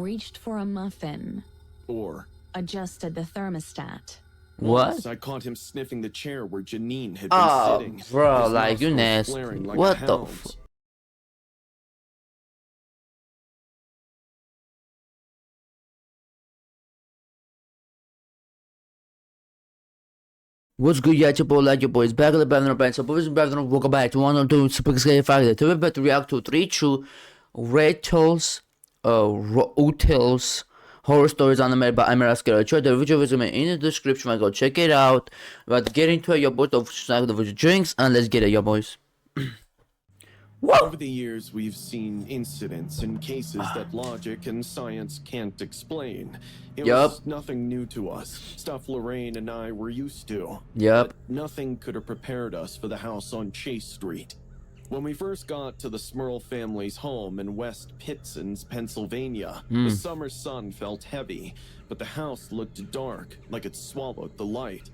reached for a muffin. Or Adjusted the thermostat. What? once I caught him sniffing the chair where Janine had been sitting. Bro, His like you nostrils nasty. flaring like What a the hound's. What's good, yeah, it's your boy, like your boys, back at the Battle Band. So, boys, back and welcome back to 102 Super Scary Friday. Today, we're about to react to 3 true Rachel's, Ruthless horror stories animated by Amira Scary. The video is in the description. Go check it out. We're about to get into it, your boys, of snack the video drinks, and let's get it, your boys. Over the years, we've seen incidents and cases that logic and science can't explain. It was nothing new to us. Stuff Lorraine and I were used to. Yep. But nothing could have prepared us for the house on Chase Street. When we first got to the Smurl family's home in West Pittsons, Pennsylvania, the summer sun felt heavy, but the house looked dark, like it swallowed the light.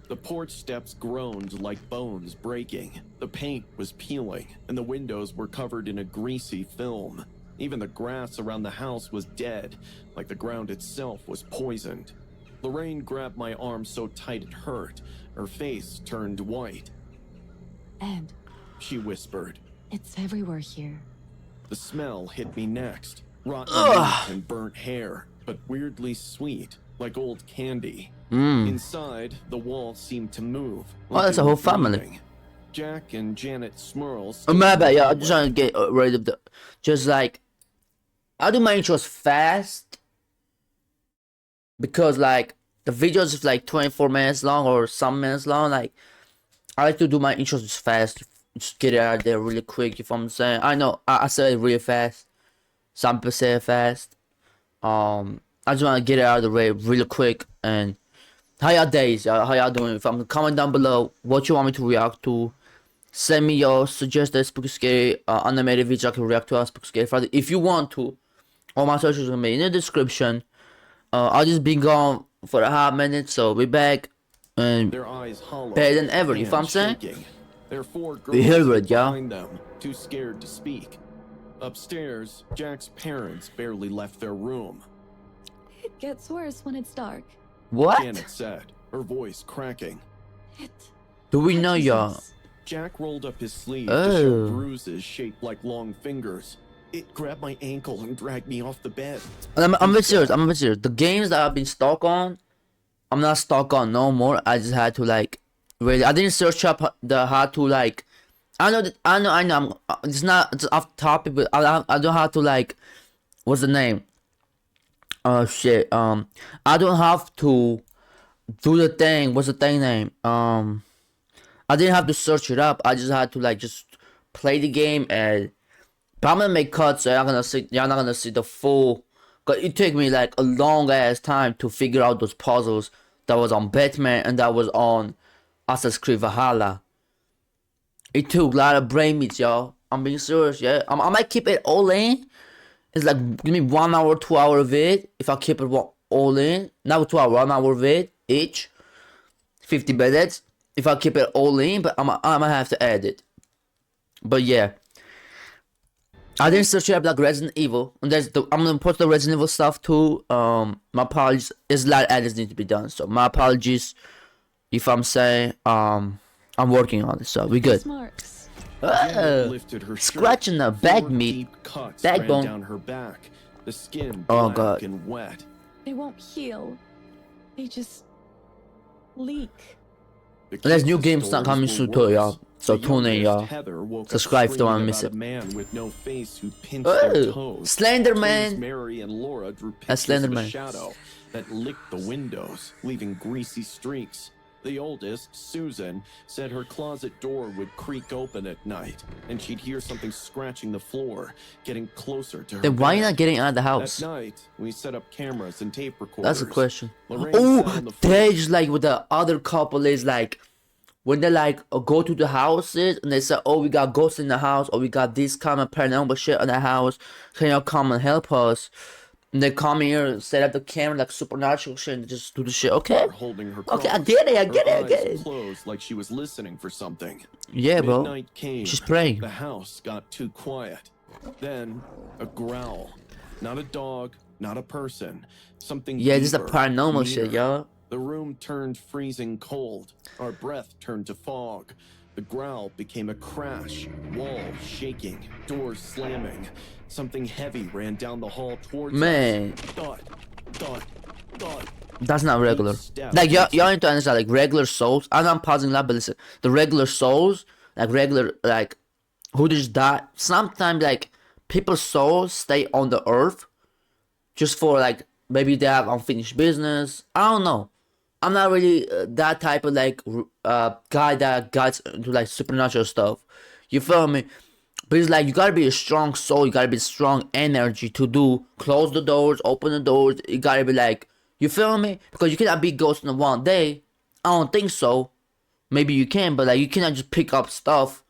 The porch steps groaned like bones breaking. The paint was peeling, and the windows were covered in a greasy film. Even the grass around the house was dead, like the ground itself was poisoned. Lorraine grabbed my arm so tight it hurt. Her face turned white. Ed, She whispered. it's everywhere here. The smell hit me next. Rotten meat and burnt hair, but weirdly sweet, like old candy. Inside, the wall seemed to move. Oh, that's a whole family. Moving. Jack and Janet Smurls. Oh, my bad, yeah, I'm just trying to get rid of the... Just like... I do my intros fast. Because, like, the videos is like 24 minutes long or some minutes long. Like, I like to do my intros just fast. Just get it out there really quick, if I'm saying. I know, I say it really fast. Some people say it fast. I just want to get it out of the way really quick. And how y'all days? How y'all doing? If I'm comment down below what you want me to react to. Send me your suggested spooky scary animated videos I can react to on Spooky Scary Friday. If you want to, all my socials will be in the description. I'll just be gone for a hot minute, so be back and Their eyes hollow, better than ever. You know what I'm saying? There are 4 girls We hear it, y'all. behind them, too scared to speak. Upstairs, Jack's parents barely left their room. It gets worse when it's dark. What? Janet said, her voice cracking. It Do we know touches y'all? us. Jack rolled up his sleeve to show bruises shaped like long fingers. It grabbed my ankle and dragged me off the bed. I'm a bit serious. I'm a bit serious. The games that I've been stuck on, I'm not stuck on no more. I just had to like, really. I didn't search up the how to like. I know. It's not. It's off topic, but I don't have to like. What's the name? Oh shit. I don't have to do the thing. What's the thing name? I didn't have to search it up. I just had to like just play the game and. But I'm gonna make cuts, so y'all not gonna see the full. Cause it took me like a long ass time to figure out those puzzles that was on Batman and that was on Assassin's Creed Valhalla. It took a lot of brain meats, y'all. I'm being serious, yeah. I might keep it all in. It's like give me 1 hour, 2 hour of it. If I keep it all in, not 2 hour, 1 hour of it each. 50 minutes. If I keep it all in, but I'm gonna have to add it. But yeah. I didn't search it up like Resident Evil, and I'm gonna post the Resident Evil stuff too. My apologies. There's a lot of edits need to be done, so my apologies. If I'm saying I'm working on it, so we good. Marks. Lifted her Scratching the back meat, backbone down her back. The skin black black and wet. They won't heal. They just leak. There's new games not coming soon too, y'all. So tune in, y'all. Subscribe if you don't miss it. Man with no face who pinched their toes. Slenderman. Mary and Laura drew A pictures of a Slenderman. shadow that licked the windows, leaving greasy streaks. The oldest, Susan, said her closet door would creak open at night, and she'd hear something scratching the floor, getting closer to her. Then why are you bed. not getting out of the house? At night, we set up cameras and tape recorders. That's a question. Lorraine sat on Oh, the they just like with the other couple is like when they like go to the houses and they say, oh, we got ghosts in the house, or we got this kind of paranormal shit in the house, can y'all come and help us? And they come here, set up the camera like supernatural shit, and just do the shit. Okay, holding her okay, I clothes. get it, I get Her it, I get eyes it. closed like she was listening for something. Yeah, bro. Midnight came. She's praying. The house got too quiet. Then a growl. Not a dog, not a person. Something Yeah, this is a deeper, paranormal shit, meaner. yo. The room turned freezing cold. Our breath turned to fog. The growl became a crash. Walls shaking. Doors slamming. Something heavy ran down the hall towards Man. us. Thud, thud, thud. That's not regular. Step. Like y'all need to understand, like regular souls. I know I'm pausing that, but listen, the regular souls, like regular, like who just died. Sometimes like people's souls stay on the earth, just for like maybe they have unfinished business. I don't know. I'm not really that type of like guy that gets into like supernatural stuff. You feel me? But it's like you gotta be a strong soul. You gotta be strong energy to do close the doors, open the doors. You gotta be like. You feel me? Because you cannot be ghosting in one day. I don't think so. Maybe you can, but like you cannot just pick up stuff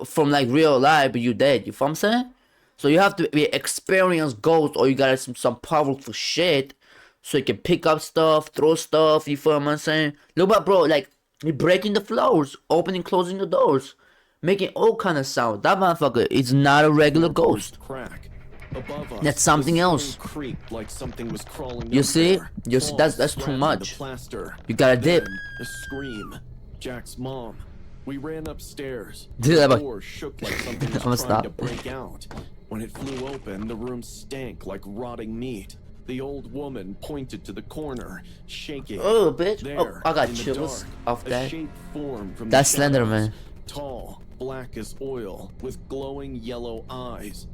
from like real life, but you dead. You feel what I'm saying? So you have to be experienced ghost, or you gotta some powerful shit, so you can pick up stuff, throw stuff. You feel what I'm saying? Look, but bro, like you breaking the floors, opening, closing the doors, making all kind of sound. That motherfucker is not a regular ghost. Crack. Above us, That's something else. Creaked like something was crawling You see? there. You see? That's too much. You gotta dip. A scream. Jack's mom. We ran upstairs. Dude, The that- door shook like something was I'ma trying stop. to break out. When it flew open, the room stank like rotting meat. The old woman pointed to the corner, shaking. Oh, bitch. There, Oh, I got in the chills dark, off a that. shape formed from That's the Slender shadows. Man. Tall, black as oil, with glowing yellow eyes.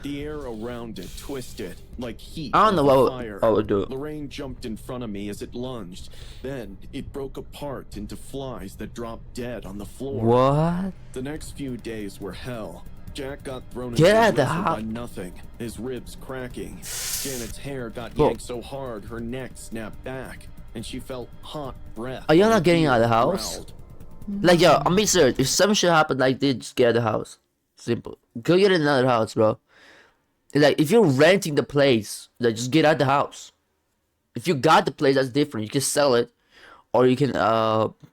The air around it twisted like heat. I don't know of a what fire. I would do. Lorraine jumped in front of me as it lunged. Then it broke apart into flies that dropped dead on the floor. What? The next few days were hell. Jack got thrown Get into out of the wrestle by house. nothing, his ribs cracking. Janet's hair got Bro. yanked so hard her neck snapped back, and she felt hot breath. Are y'all on not the getting out of the field house? growled. Like, yo, I'm being serious. If some shit happen like this, just get out of the house. Simple. Go get another house, bro. Like, if you're renting the place, like, just get out of the house. If you got the place, that's different. You can sell it. Or you can,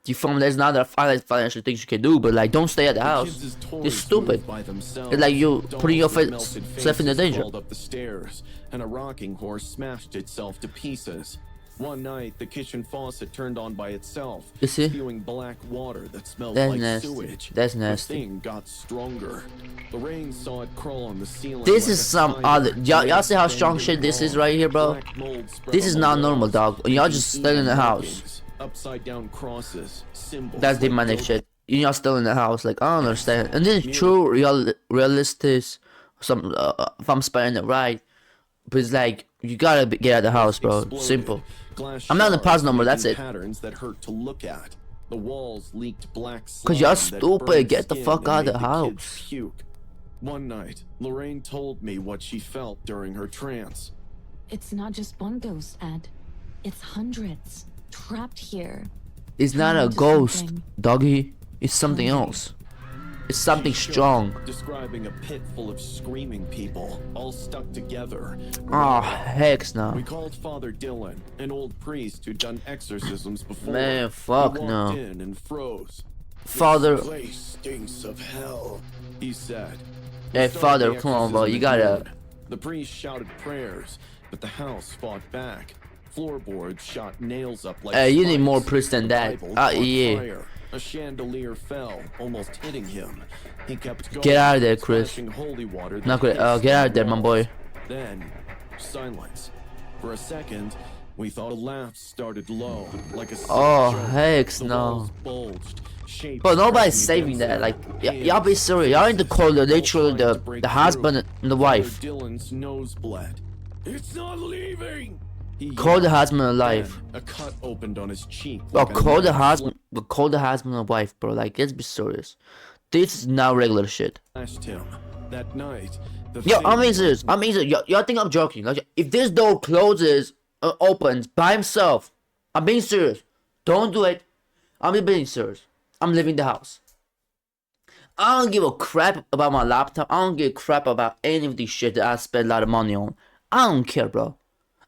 you feel me? There's not a financial things you can do, but, like, don't stay at the house. Kids' toys It's stupid. moved by themselves. It's like you Dolls putting your with melted self in the faces danger. crawled up the stairs, and a rocking horse smashed itself to pieces. One night, the kitchen faucet turned on by itself, You see? spewing black water that smelled That's like nasty. sewage. That's nasty. The thing got stronger. Lorraine saw it crawl on the ceiling. This like is a some spider, other. Y'all see how bending strong shit this is along. right here, bro? Black mold spread This on is the not normal, walls, dog. Y'all making just stay in the evil house. markings, upside down crosses, symbols. That's like demonic goat shit. Y'all still in the house, like I don't understand. And then true realistic, some if I'm spelling it right, but it's like you gotta get out of the house, bro. exploded. Simple. Glass I'm not in the shards pause number, that's making it. Patterns that hurt to look at. The walls leaked black Cause y'all slime that stupid. burned Get the skin fuck and out of made the kids house. Puke. One night, Lorraine told me what she felt during her trance. It's not just one ghost, Ed. It's hundreds trapped here. It's not a Turning to ghost, something. doggy. It's something else. It's something She shook, strong. describing a pit full of screaming people, all stuck together. Oh heck We no. called Father Dylan, an old priest who'd done exorcisms before. Man, He fuck walked no. in and froze. Father, This place stinks of hell, he said. We hey started father, the come on, bro. exorcism You at gotta. noon. The priest shouted prayers, but the house fought back. Floorboards shot nails up like Hey, you need spikes. more priests than The that. Bible Ah, caught yeah. fire. A chandelier fell, almost hitting him. He kept going. Get out of there, Chris. splashing holy water that Not good. hissed Get out on of there, my walls. boy. Then, silence. For a second, we thought a laugh started low, like a sick Oh, joke. heck The no. walls bulged, shapes But nobody's cracking saving against that. Like, them. y'all be serious. Y'all need to call the literally Trying to the break husband through. and the Father wife. Dylan's nose bled. It's not leaving. He Call the yelled. husband and wife. Then, a cut opened on his cheek. Bro, like a call the knife husband. But call the husband and wife, bro. Like, let's be serious. This is not regular shit. slashed him. That night, the Yo, thing I'm was- serious. I'm serious. Y'all think I'm joking? Like, if this door closes, opens by himself, I'm being serious. Don't do it. I'm being serious. I'm leaving the house. I don't give a crap about my laptop. I don't give a crap about any of this shit that I spent a lot of money on. I don't care, bro.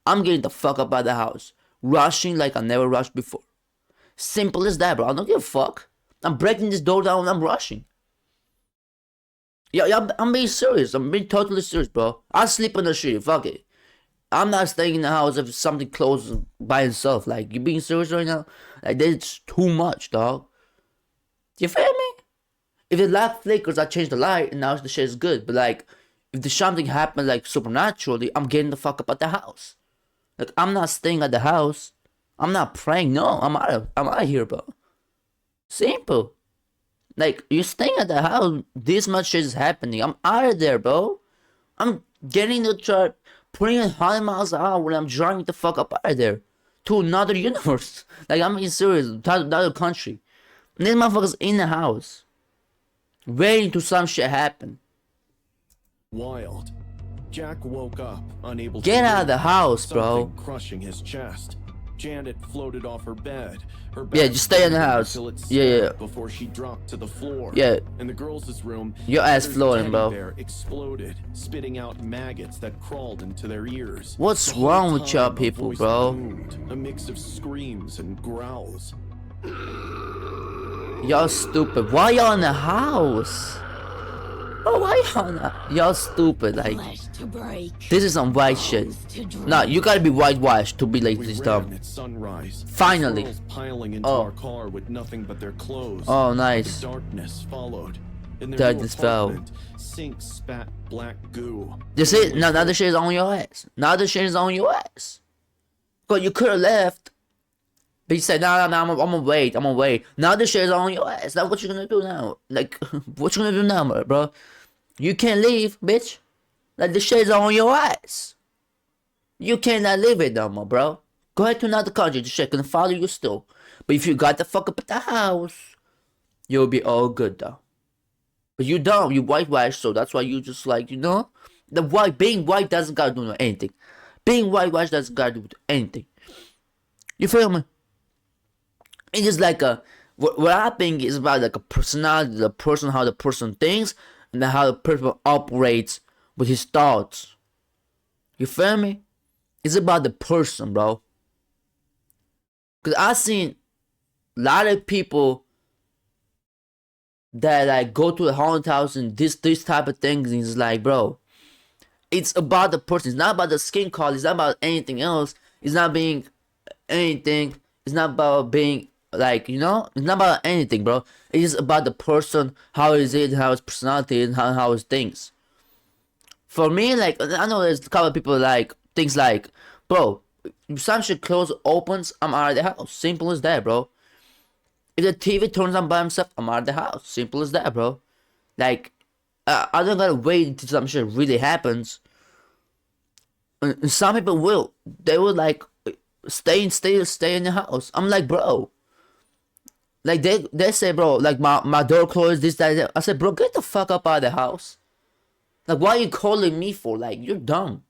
I'm getting the fuck up out of the house. Rushing like I never rushed before. Simple as that, bro. I don't give a fuck. I'm breaking this door down and I'm rushing. Yeah, I'm being serious. I'm being totally serious, bro. I'll sleep on the street. Fuck it. I'm not staying in the house if something closes by itself. Like, you being serious right now? Like, that's too much, dog. You feel me? If the light flickers, I change the light, and now the shit is good. But like, if the something happens like supernaturally, I'm getting the fuck up at the house. Like, I'm not staying at the house. I'm not praying. No, I'm out of here, bro. Simple. Like, you're staying at the house. This much shit is happening. I'm out of there, bro. I'm getting the truck, putting it 100 miles an hour when I'm driving the fuck up out of there to another universe. Like, I'm being serious, to another country. And this motherfucker's in the house, waiting to some shit happen. Wild. Jack woke up, unable to Get out of move, the house, bro. something crushing his chest. Janet floated off her bed. Her Yeah, back just stay in the bent house. until it Yeah. snapped before she dropped to the floor. Yeah. In the girls' room, Your ass Heather's floating, teddy bro. bear exploded, spitting out maggots that crawled into their ears. What's The whole wrong with time, y'all a people, voice bro? boomed, a mix of screams and growls. Y'all stupid. Why y'all in the house? Bro, why y'all in the... Y'all stupid. Like, Flesh to break. this is some white shit. bones to drink. Nah, you gotta be whitewashed to be like We this ran dumb. at sunrise. Finally. Squirrels piling into Oh. our car with nothing but their clothes. Oh, The nice. darkness followed. In their Darkness new fell. apartment, Sink spat black goo. That's it. Now the shit is on your ass. Now the shit is on your ass. But you could have left. But you said, nah, I'm gonna wait. I'm gonna wait. Now the shit is on your ass. Now what you gonna do now? Like, what you gonna do now, bro? You can't leave, bitch. Like, the shit is on your ass. You cannot leave it no more, bro. Go ahead to another country. The shit gonna follow you still. But if you got the fuck up at the house, you'll be all good, though. But you don't. You whitewash, so that's why you just like, you know? Being white doesn't gotta do anything. Being whitewash doesn't gotta do anything. You feel me? It's just like what I think is about like a personality, the person, how the person thinks, and then how the person operates with his thoughts. You feel me? It's about the person, bro. Cause I seen a lot of people that like go to the haunted house and this type of things, and it's like, bro, it's about the person. It's not about the skin color. It's not about anything else. It's not being anything. It's not about being like, you know, it's not about anything, bro. It is about the person, how is it, how his personality, and how his things. For me, like, I know there's a couple of people like things like, bro, if some shit close opens, I'm out of the house. Simple as that, bro. If the TV turns on by himself, I'm out of the house. Simple as that, bro. Like, I don't gotta wait until some shit really happens. And some people will. They will like stay in the house. I'm like, bro. Like they say, bro, like my door closed, this, that. I said, bro, get the fuck up out of the house. Like, why are you calling me for? Like, you're dumb.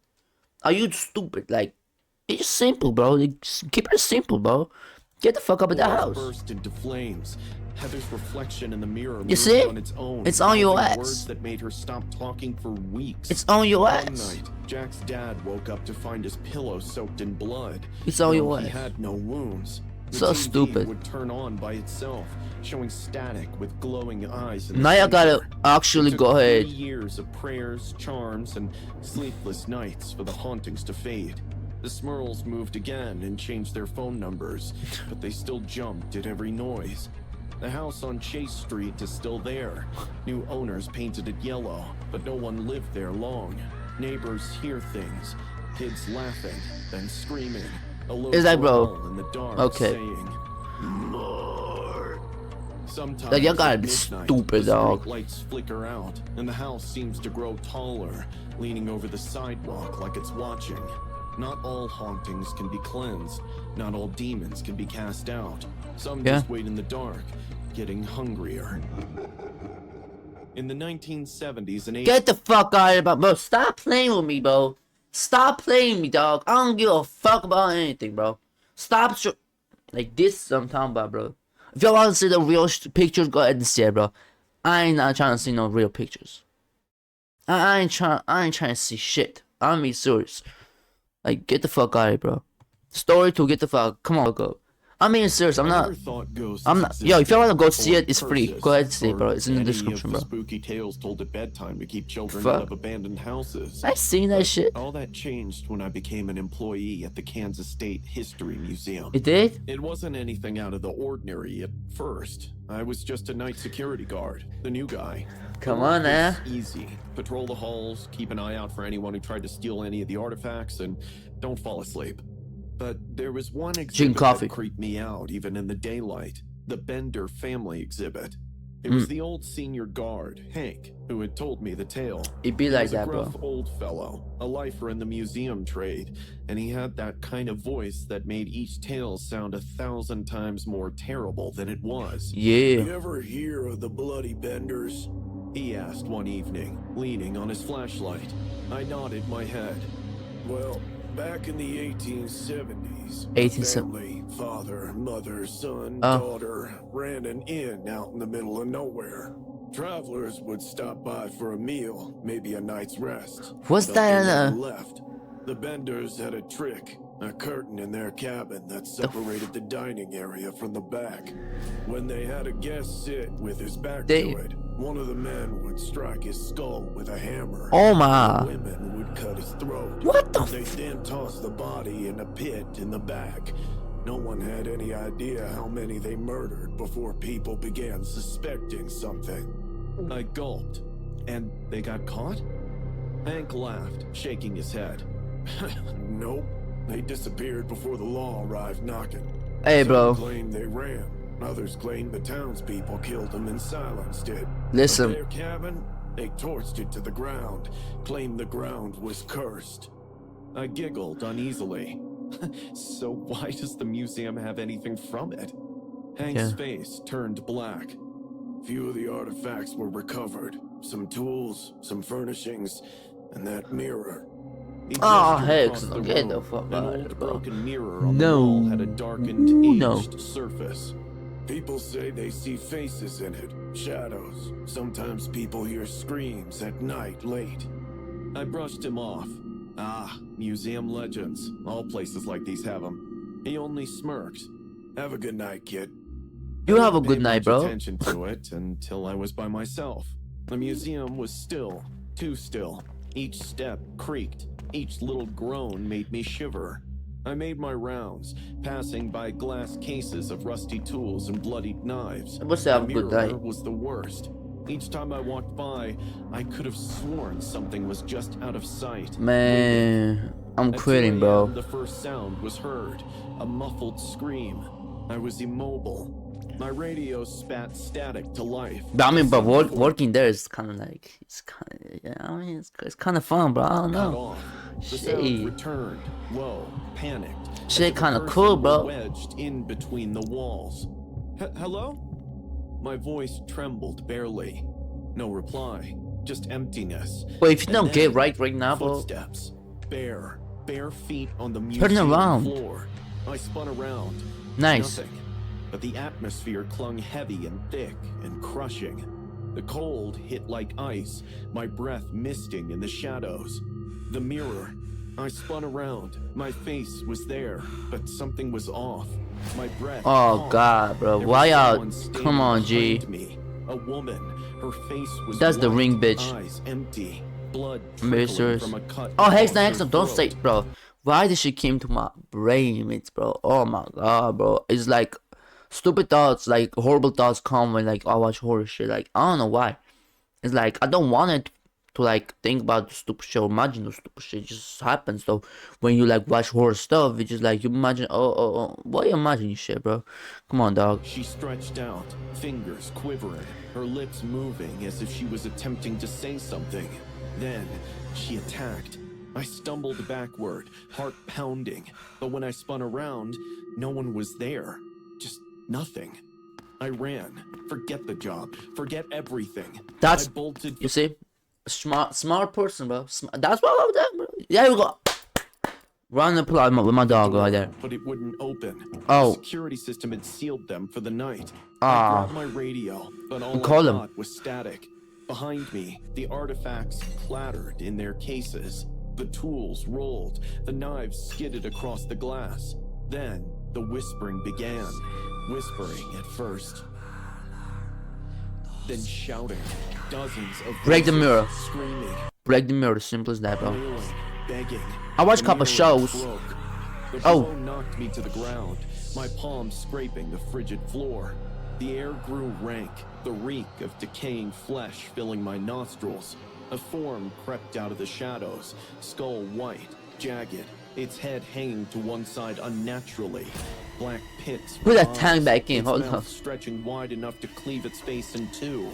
Are you stupid? Like, it's simple, bro. Like, keep it simple, bro. Get the fuck up out of the house. Burst into flames. Heather's reflection in the mirror You moved see? on its own. It's on your mouthing ass. Words that made her stop talking for weeks. It's on your One ass. night, Jack's dad woke up to find his pillow soaked in blood. It's on Though your he ass. had no wounds. The So TV stupid. would turn on by itself, showing static with glowing eyes. In the Now you gotta center. actually It took go 3 ahead. years of prayers, charms, and sleepless nights for the hauntings to fade. The Smurls moved again and changed their phone numbers, but they still jumped at every noise. The house on Chase Street is still there. New owners painted it yellow, but no one lived there long. Neighbors hear things, kids laughing, then screaming. A low It's like, bro, growl in the dark okay. saying, "More." Sometimes Like, y'all gotta at be midnight, stupid, the dog. street lights flicker out, and the house seems to grow taller, leaning over the sidewalk like it's watching. Not all hauntings can be cleansed. Not all demons can be cast out. Some Yeah. just wait in the dark, getting hungrier. In the 1970s and 80s, Get the fuck out of here, bro. Stop playing with me, bro. Stop playing with me, dog. I don't give a fuck about anything, bro. Stop. Like, this is what I'm talking about, bro. If y'all want to see the real pictures, go ahead and see it, bro. I ain't not trying to see no real pictures. I ain't trying to see shit. I'm being serious. Like, get the fuck out of here, bro. Story 2, get the fuck. Come on, go. I'm being serious. I'm I not. never thought ghosts I'm not. Yo, if you wanna go see existed, it, it's or free. Go ahead and persist, see it, bro. or It's in the any description, of the bro. spooky tales told at bedtime to keep children Fuck. out of abandoned houses. I seen that shit. All that changed when I became an employee at the Kansas State History Museum. It did? It wasn't anything out of the ordinary at first. I was just a night security guard, the new guy. Come The work on, eh? was easy. Patrol the halls, keep an eye out for anyone who tried to steal any of the artifacts, and don't fall asleep. But there was one exhibit coffee. that creeped me out even in the daylight. The Bender family exhibit. It was the old senior guard, Hank, who had told me the tale. It be He like was that, a gruff bro. old fellow, a lifer in the museum trade, and he had that kind of voice that made each tale sound 1,000 times more terrible than it was. Yeah. You ever hear of the Bloody Benders? He asked one evening, leaning on his flashlight. I nodded my head. Well, back in the 1870s, the family, father, mother, son, daughter, ran an inn out in the middle of nowhere. Travelers would stop by for a meal, maybe a night's rest. What's but that, they never left. The Benders had a trick, a curtain in their cabin that separated the dining area from the back. When they had a guest sit with his back to it, one of the men would strike his skull with a hammer. Oh my. The women would cut his throat. What the They then tossed the body in a pit in the back. No one had any idea how many they murdered before people began suspecting something. I gulped. And they got caught? Hank laughed, shaking his head. Nope. They disappeared before the law arrived knocking. Hey, bro. Some claim they ran. Others claim the townspeople killed them and silenced it. Listen. But their cabin, they torched it to the ground, claimed the ground was cursed. I giggled uneasily. So why does the museum have anything from it? Hank's face turned black. Few of the artifacts were recovered. Some tools, some furnishings, and that mirror. Oh, heck, no, get the fuck An out of old here, bro. broken mirror on the wall had a darkened, aged surface. People say they see faces in it, shadows. Sometimes people hear screams at night late. I brushed him off. Ah, museum legends. All places like these have them. He only smirked. Have a good night, kid. You have a I good paid night, much bro. attention to it until I was by myself. The museum was still, too still. Each step creaked. Each little groan made me shiver. I made my rounds, passing by glass cases of rusty tools and bloodied knives. What's that? Have a good mirror night. was the worst. Each time I walked by, I could have sworn something was just out of sight. Man, I'm At quitting, 2 bro. a.m., the first sound was heard, a muffled scream. I was immobile. My radio spat static to life. But I mean, but Before working there is kind of like, it's kind of, yeah, I mean, it's kind of fun, bro. I don't cut know. off. The sound Shit. returned, low, panicked. as Shit if a kinda person cool, were bro. Wedged in between the walls. Hello? My voice trembled barely. No reply, just emptiness. But if you And don't get then right now, bro. Footsteps, bare feet on the Turn museum around. floor. I spun around. Nice. Nothing. But the atmosphere clung heavy and thick and crushing. The cold hit like ice, my breath misting in the shadows. The mirror. I spun around. My face was there, but something was off. My breath. Oh caught. God, bro. There Why was y'all? someone standing Come on, G. behind me. A woman. Her face was That's the white, ring, bitch. Eyes empty. Blood I'm very trickling serious. from a cut Oh, hex, across next, her don't say, throat. bro. Why did she came to my brain, mates, bro? Oh my God, bro. It's like stupid thoughts, like horrible thoughts come when like I watch horror shit. Like I don't know why. It's like I don't want it to like think about the stupid shit or imagine the stupid shit. It just happens. So when you like watch horror stuff, it's just like you imagine. Oh. Why you imagine shit, bro? Come on, dog. She stretched out, fingers quivering, her lips moving as if she was attempting to say something. Then she attacked. I stumbled backward, heart pounding, but when I spun around, no one was there. Just nothing. I ran. Forget the job. Forget everything. That's- I bolted. You see, smart person, bro. That's what I'm doing, bro. There you go. Run the plot with my dog right there. But it wouldn't open. Oh. The security system had sealed them for the night. Ah. I grabbed my radio, but all Call I them. got was static. Behind me, the artifacts clattered in their cases. The tools rolled. The knives skidded across the glass. Then The whispering began, whispering at first, then shouting. Dozens of Break the voices mirror. screaming, Break the mirror, simple as that, bro. wailing, begging. I watched a The couple mirror shows. broke. The Oh. blow knocked me to the ground, my palms scraping the frigid floor. The air grew rank, the reek of decaying flesh filling my nostrils. A form crept out of the shadows, skull white, jagged, its head hanging to one side unnaturally. Black pits. Put that for tongue eyes, back in, its hold mouth on. stretching wide enough to cleave its face in two.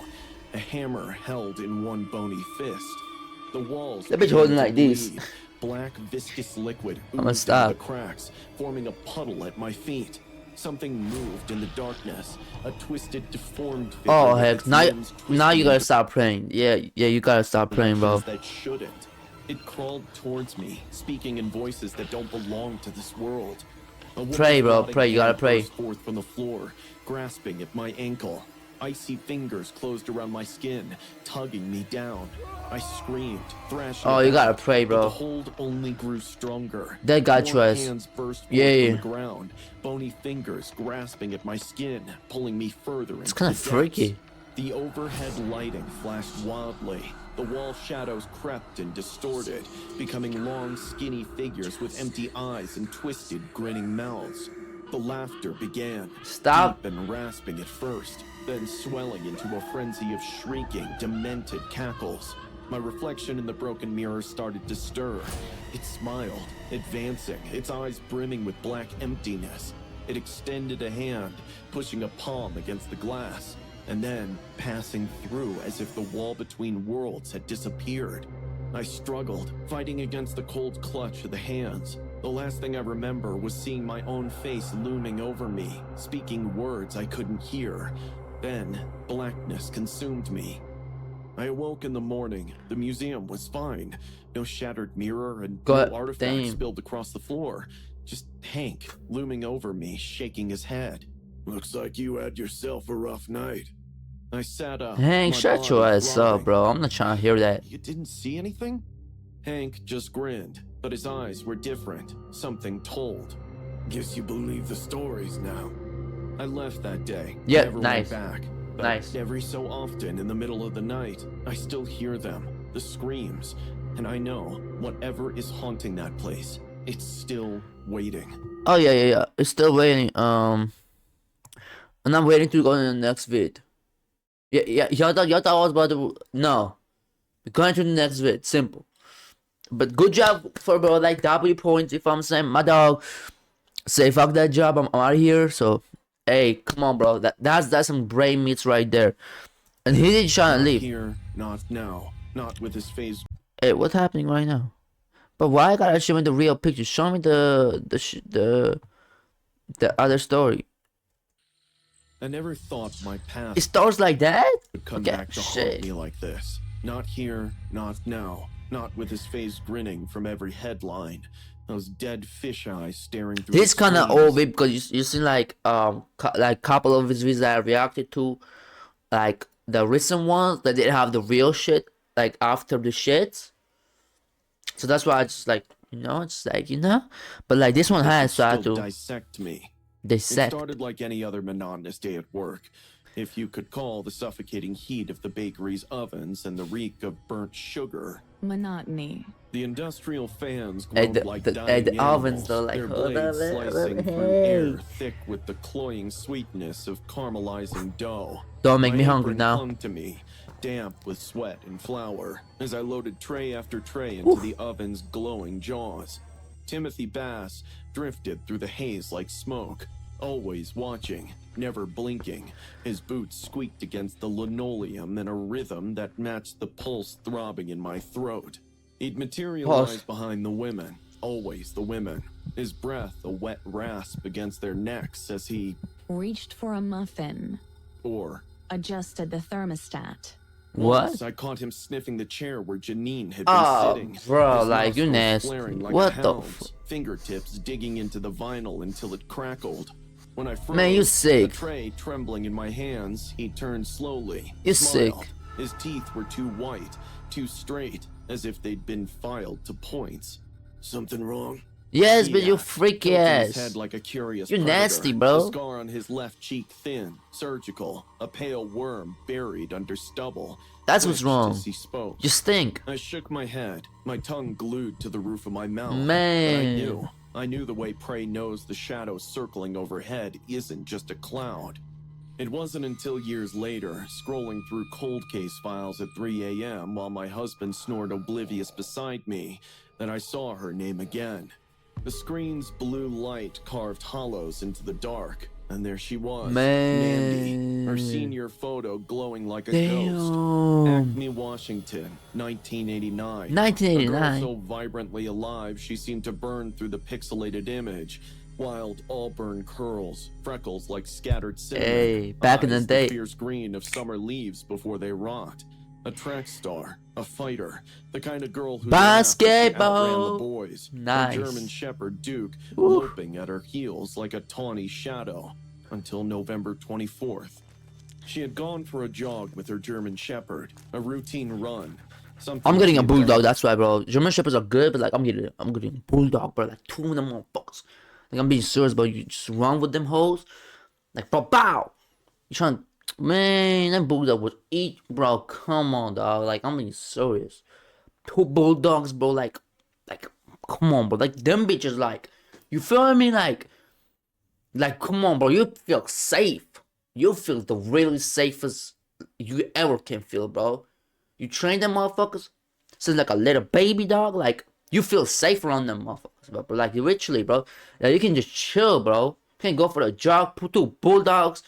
A hammer held in one bony fist. The walls. That bitch began holding to like this. bleed. Black viscous liquid I'ma oozed stop. into the cracks, forming a puddle at my feet. Something moved in the darkness. A twisted, deformed figure. Oh with heck, its now limbs now you twisting gotta into stop praying. Yeah, you gotta stop praying, bro. actions that shouldn't. It crawled towards me, speaking in voices that don't belong to this world. A woman's Pray, bro, rotting pray, you gotta hand pray. burst forth from the floor, grasping at my ankle. Icy fingers closed around my skin, tugging me down. I screamed, thrashing. Oh, you about, gotta pray, but bro. the hold only grew stronger. That got More you ass. hands burst forth Yeah. from the ground, bony fingers grasping at my skin, pulling me further into kinda the depths. freaky. The overhead lighting flashed wildly. The wall shadows crept and distorted, becoming long, skinny figures with empty eyes and twisted, grinning mouths. The laughter began, Stop. deep and rasping at first, then swelling into a frenzy of shrieking, demented cackles. My reflection in the broken mirror started to stir. It smiled, advancing, its eyes brimming with black emptiness. It extended a hand, pushing a palm against the glass, and then passing through as if the wall between worlds had disappeared. I struggled, fighting against the cold clutch of the hands. The last thing I remember was seeing my own face looming over me, speaking words I couldn't hear. Then, blackness consumed me. I awoke in the morning. The museum was fine. No shattered mirror and God no artifacts damn. spilled across the floor. Just Hank looming over me, shaking his head. Looks like you had yourself a rough night. I sat up. Hank, my shut your body ass throbbing. up, bro. I'm not trying to hear that. You didn't see anything? Hank just grinned, but his eyes were different. Something told. Guess you believe the stories now. I left that day. Yeah, never nice. went back. But Nice. every so often in the middle of the night, I still hear them, the screams, and I know whatever is haunting that place, it's still waiting. Oh yeah. It's still waiting. And I'm waiting to go to the next vid. Yeah. Y'all thought I was about to. No, we're going to the next vid. Simple. But good job for bro. Like W points. If I'm saying my dog, say fuck that job. I'm out of here. So, hey, come on, bro. That's some brain meats right there. And he didn't try to Not leave. here, not now, not with his face. Hey, what's happening right now? But why I gotta show me the real picture? Show me the other story. I never thought my past It starts like that? would come Okay, back to haunt shit. me like this. Not here, not now, not with his face grinning from every headline. Those dead fish eyes staring through. This the kind of screens. old because you see like couple of his videos that I reacted to, like the recent ones that didn't have the real shit like after the shit. So that's why I just like it's like but like this one They has, so I had still to dissect me. It dissect. started like any other monotonous day at work, if you could call the suffocating heat of the bakery's ovens and the reek of burnt sugar. Monotony. The industrial fans Hey, glowed the- like the- dying hey, the ovens, animals, though, like, their hold blades on, slicing through hey. air thick with the cloying sweetness of caramelizing dough. Don't make My me hungry apron now. clung to me, damp with sweat and flour, as I loaded tray after tray into the oven's glowing jaws. Timothy Bass drifted through the haze like smoke, always watching, never blinking. His boots squeaked against the linoleum in a rhythm that matched the pulse throbbing in my throat. He'd materialize behind the women, always the women. His breath a wet rasp against their necks as he, Reached for a muffin. or Adjusted the thermostat. once What? I caught him sniffing the chair where Janine had been Oh, sitting. bro, his like, you nostrils nasty. flaring like What a the hound's, fingertips digging into the vinyl until it crackled. When I froze, Man, you sick. the tray trembling in my hands, he turned slowly. You smiled. sick. His teeth were too white, too straight, as if they'd been filed to points. Something wrong? Yes, he but you asked, freaky tilting his ass. head like a curious You're predator. nasty, The bro. scar on his left cheek thin, surgical, a pale worm buried under stubble. That's what's twitched wrong. as he spoke. You stink. I shook my head, my tongue glued to the roof of my mouth. Man. But I knew the way prey knows the shadow circling overhead isn't just a cloud. It wasn't until years later, scrolling through cold case files at 3 a.m. while my husband snored oblivious beside me, that I saw her name again. The screen's blue light carved hollows into the dark, and there she was, Mandy, her senior photo glowing like a ghost. Acme, Washington, 1989. 1989. A girl so vibrantly alive she seemed to burn through the pixelated image. Wild auburn curls, freckles like scattered cinnamon. Hey, back in the eyes day. fierce green of summer leaves before they rot. A track star, a fighter, the kind of girl who Basketball. outran the boys. Nice. A German Shepherd Duke, loping at her heels like a tawny shadow, until November 24th. She had gone for a jog with her German Shepherd, a routine run. I'm getting a she'd bulldog, done- that's why, bro. German Shepherds are good, but like I'm getting a bulldog, bro. Like 2 of them motherfuckers. Like I'm being serious, bro. You just run with them hoes, like bow. You trying, man? That bulldog would eat, bro. Come on, dog. Like I'm being serious. 2 bulldogs, bro. Like, come on, bro. Like them bitches, like, you feel me? Like, come on, bro. You feel safe. You feel the really safest you ever can feel, bro. You train them motherfuckers since like a little baby dog. Like you feel safe around them motherfuckers, bro. But like literally, bro, like, you can just chill, bro. You can go for the jog, put 2 bulldogs.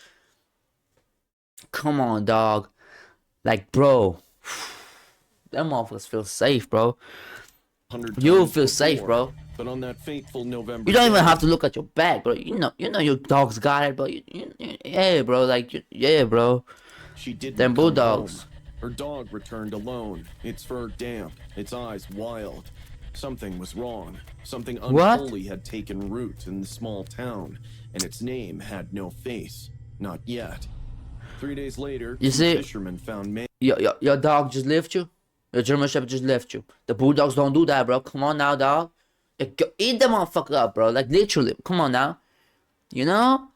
Come on, dog. Like, bro, them motherfuckers feel safe, bro. 100 You times feel safe, before. bro. But on that fateful November You don't even day, have to look at your back, bro. You know your dog's got it, bro. Yeah, bro. Like, yeah, bro. she didn't Them come bulldogs. home. Her dog returned alone, its fur damp, its eyes wild. Something was wrong. Something What? unholy had taken root in the small town, and its name had no face. Not yet. 3 days later, You 2 see- fishermen found Mandy Your dog just left you. Your German Shepherd just left you. The bulldogs don't do that, bro. Come on now, dog. Eat the motherfucker up, bro. Like literally. Come on now. You know?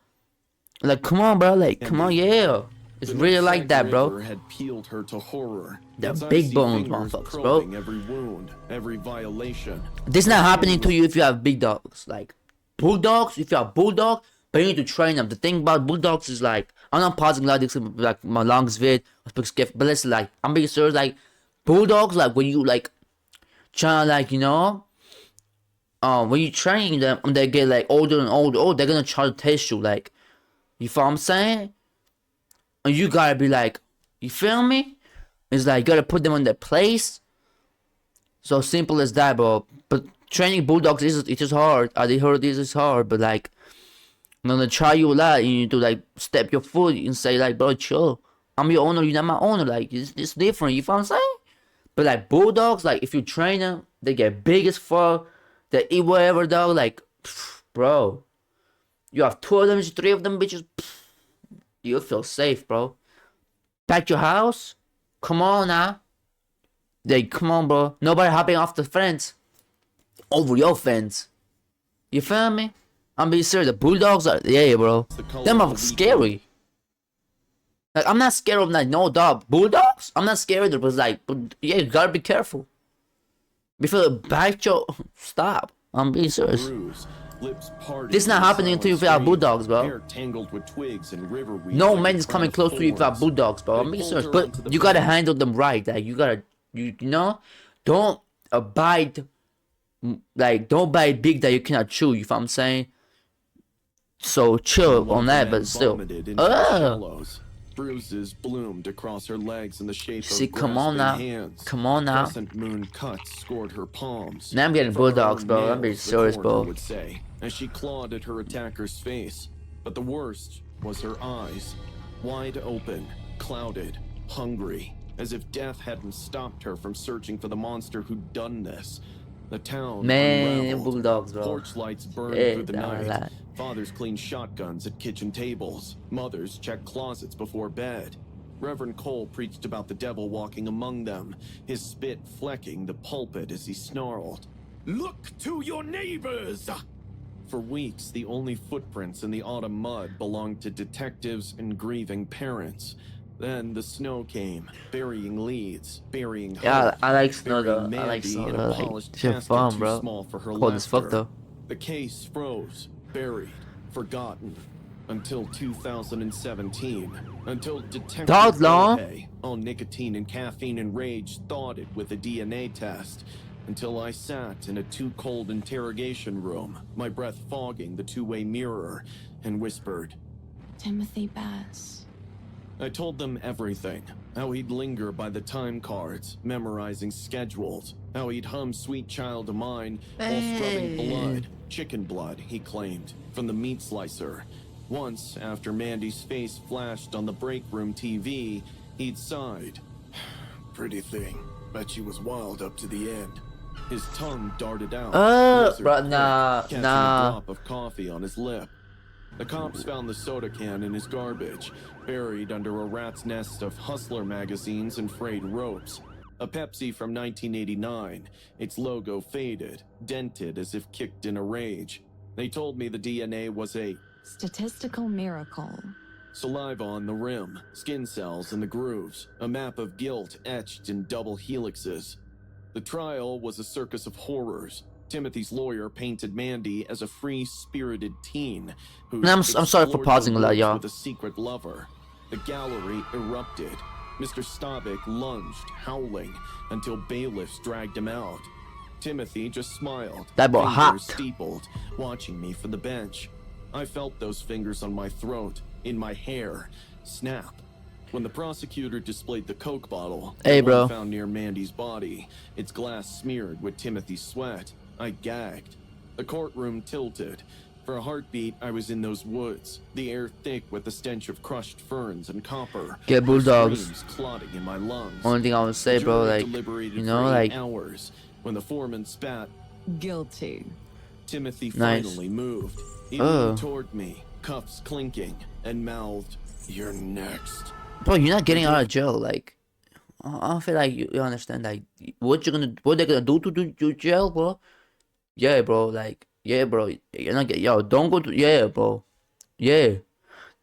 Like come on, bro. Like come on, yeah. It's The really like North that, Side bro. River had peeled her to horror. The Its big icy bones, fingers motherfuckers, bro. probing every wound, every violation. This not happening to you if you have big dogs. Like bulldogs, if you have bulldog, but you need to train them. The thing about bulldogs is like I'm not pausing like this like my longest vid, but listen, like I'm being serious. Like bulldogs, like when you like trying to like when you train them and they get like older and older, they're gonna try to test you. Like you feel what I'm saying? And you gotta be like, you feel me? It's like you gotta put them in their place. So simple as that, bro. But training bulldogs is hard. I did heard this is hard, but like I'm gonna try you a lot. You need to like step your foot and say like, bro, chill. I'm your owner, you're not my owner. Like it's different. You feel what I'm saying? But like bulldogs, like if you train them, they get big as fuck. They eat whatever, dog. Like, bro, you have 2 of them, 3 of them, bitches. You feel safe, bro. Back your house. Come on now. Like, come on, bro. Nobody hopping off the fence over your fence. You feel me? I'm being serious. The bulldogs are, yeah, bro. Them are scary. Like, I'm not scared of like no dog. Bulldogs? I'm not scared of it, but like, yeah, you gotta be careful. Before they bite your, stop. I'm being serious. bruise, lips parted This not in a happening silent until you have scream, bulldogs, bro. hair tangled with twigs and river weeds No like man a is crown coming of close to you if you have thorns. bulldogs, bro. I'm They being pulled serious, her but onto the you gotta fence. handle them right. Like you know, don't bite. Like don't bite big that you cannot chew. You feel what I'm saying? So chill One on that, man but still. vomited into the shallows. Bruises bloomed across her legs in the shape See, of come on grasping now. hands. Come on now. Crescent moon cuts scored her palms. Now I'm getting From her bulldogs, own bro. I'm being nails, the serious, coroner bro. would say, as she clawed at her attacker's face. But the worst was her eyes, wide open, clouded, hungry, as if death hadn't stopped her from searching for the monster who'd done this. The town Man, unraveled. bulldogs, bro. Porch lights burned Yeah, through the nah, night. that. Fathers cleaned shotguns at kitchen tables. Mothers checked closets before bed. Reverend Cole preached about the devil walking among them, his spit flecking the pulpit as he snarled. Look to your neighbors! For weeks, the only footprints in the autumn mud belonged to detectives and grieving parents. Then the snow came, burying leads, burying hope, Yeah, I like snow burying though. I like Mandy snow in though. a Like, polished shit casket fun, too bro. small for her Cold as fuck laughter. though. The case froze, buried, forgotten, until 2017. Until Detective That long? Jorge, all nicotine and caffeine and rage, thawed it with a DNA test. Until I sat in a too-cold interrogation room, my breath fogging the two-way mirror, and whispered. Timothy Bass. I told them everything. How he'd linger by the time cards, memorizing schedules. How he'd hum Sweet Child of Mine while scrubbing blood, chicken blood, he claimed, from the meat slicer. Once, after Mandy's face flashed on the break room TV, he'd sighed. Pretty thing. Bet she was wild up to the end. His tongue darted out. lizard Bro, quick, nah, catching nah. a drop of coffee on his lip. The cops found the soda can in his garbage, buried under a rat's nest of Hustler magazines and frayed ropes. A Pepsi from 1989, its logo faded, dented as if kicked in a rage. They told me the DNA was a Statistical miracle. saliva on the rim, skin cells in the grooves, a map of guilt etched in double helixes. The trial was a circus of horrors. Timothy's lawyer painted Mandy as a free-spirited teen who I'm sorry for pausing a lot, y'all. with a secret lover. The gallery erupted. Mr. Staubach lunged, howling, until bailiffs dragged him out. Timothy just smiled, That boy fingers hot. steepled, watching me from the bench. I felt those fingers on my throat, in my hair, snap. When the prosecutor displayed the Coke bottle, Hey, the one bro. found near Mandy's body, its glass smeared with Timothy's sweat, I gagged. The courtroom tilted. For a heartbeat, I was in those woods, the air thick with the stench of crushed ferns and copper. Get my bulldogs. screams clotting in my lungs. Only thing I would say, The bro, jury like, deliberated you know, for 8 like, hours. When the foreman spat, Guilty. Timothy Nice. finally moved. He Oh. leaned toward me, cuffs clinking, and mouthed, "You're next." bro, you're not getting out of jail. Like, I feel like you understand. Like, what they're gonna do to jail, bro? Yeah, bro. Like, yeah, bro. You're not get. Yo, don't go to. Yeah, bro. Yeah.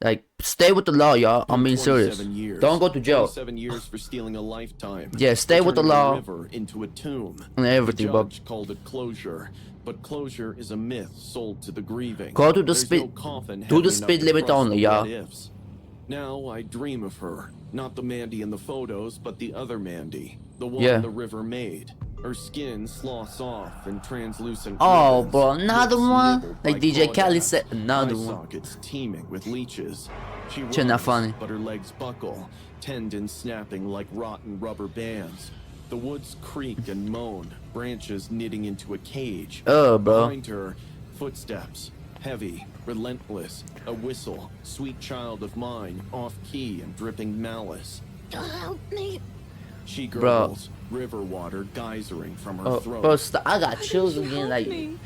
Like, stay with the law, y'all. I'm being serious. 27 years. Don't go to jail. 27 years for stealing a lifetime. Yeah, stay with the Turning a law. river into a tomb. And everything, the bro. judge called it closure, but closure is a myth sold to the grieving. Go to the There's speed. no coffin Do heavy the enough speed to limit crush only, the y'all. what-ifs. Now I dream of her, not the Mandy in the photos, but the other Mandy, the one Yeah. the river made. Her skin sloughs off in translucent Oh, ribbons, bro, another lips one? nibbled Like by DJ Khaled crawdads, said, another eye one. sockets teeming with leeches. She Shit, not runs, funny. but her legs buckle, tendons snapping like rotten rubber bands. The woods creak and moan, branches knitting into a cage. Oh, bro. Behind her, footsteps, heavy, relentless, a whistle, sweet child of mine, off-key and dripping malice. Help me. She Bro. gurgles, river water geysering from her Oh, throat. bro, I got chills again. Help Like, me.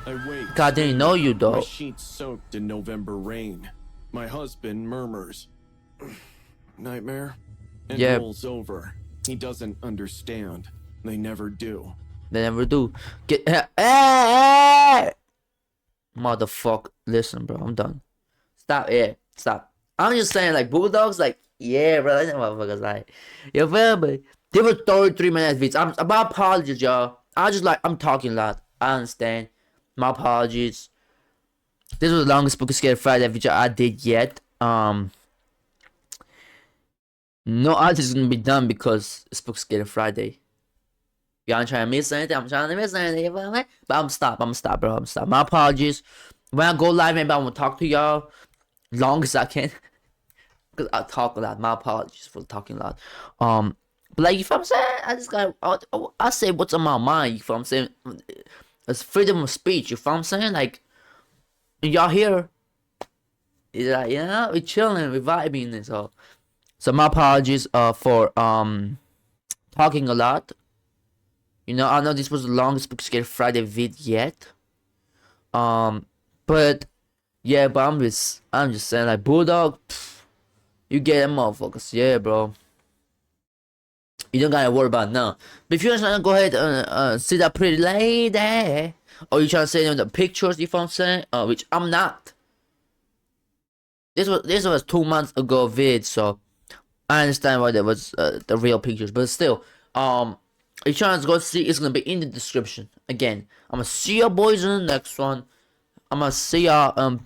I wait. God didn't know you My though. sheets soaked in November rain. My husband murmurs, "Nightmare?" And Yeah. rolls over. He doesn't understand. They never do. They never do. Get hey! Motherfucker. Listen, bro. I'm done. Stop. Yeah. Stop. I'm just saying, like, Bulldogs, like, yeah, bro. That motherfuckers, like, you feel me? They were 33-minute videos. My apologies, y'all. I'm talking a lot. I understand. My apologies. This was the longest Spooky Scary Friday video I did yet. No art is gonna be done because it's Spooky Scary Friday. Y'all ain't trying to miss anything. I'm trying to miss anything. But I'm stop, bro. I'm stop. My apologies. When I go live, maybe I will talk to y'all long as I can. Cause I talk a lot. My apologies for talking a lot. But like, if I'm saying, I just got I say what's on my mind. If I'm saying, it's freedom of speech. If I'm saying, like, y'all here, it's like, you know, we chilling, we vibing, and so my apologies for talking a lot. You know, I know this was the longest Spooky Scary Friday vid yet. But yeah, but I'm just saying, like, Bulldog, pff, you get them motherfuckers, yeah, bro. You don't gotta worry about now. But if you're trying to go ahead and see that pretty lady, or you trying to say the pictures, if I'm saying, which I'm not. This was 2 months ago vid, so I understand why there was the real pictures, but still, if you're trying to go see, it's gonna be in the description. Again, I'm gonna see you boys in the next one. I'm gonna see y'all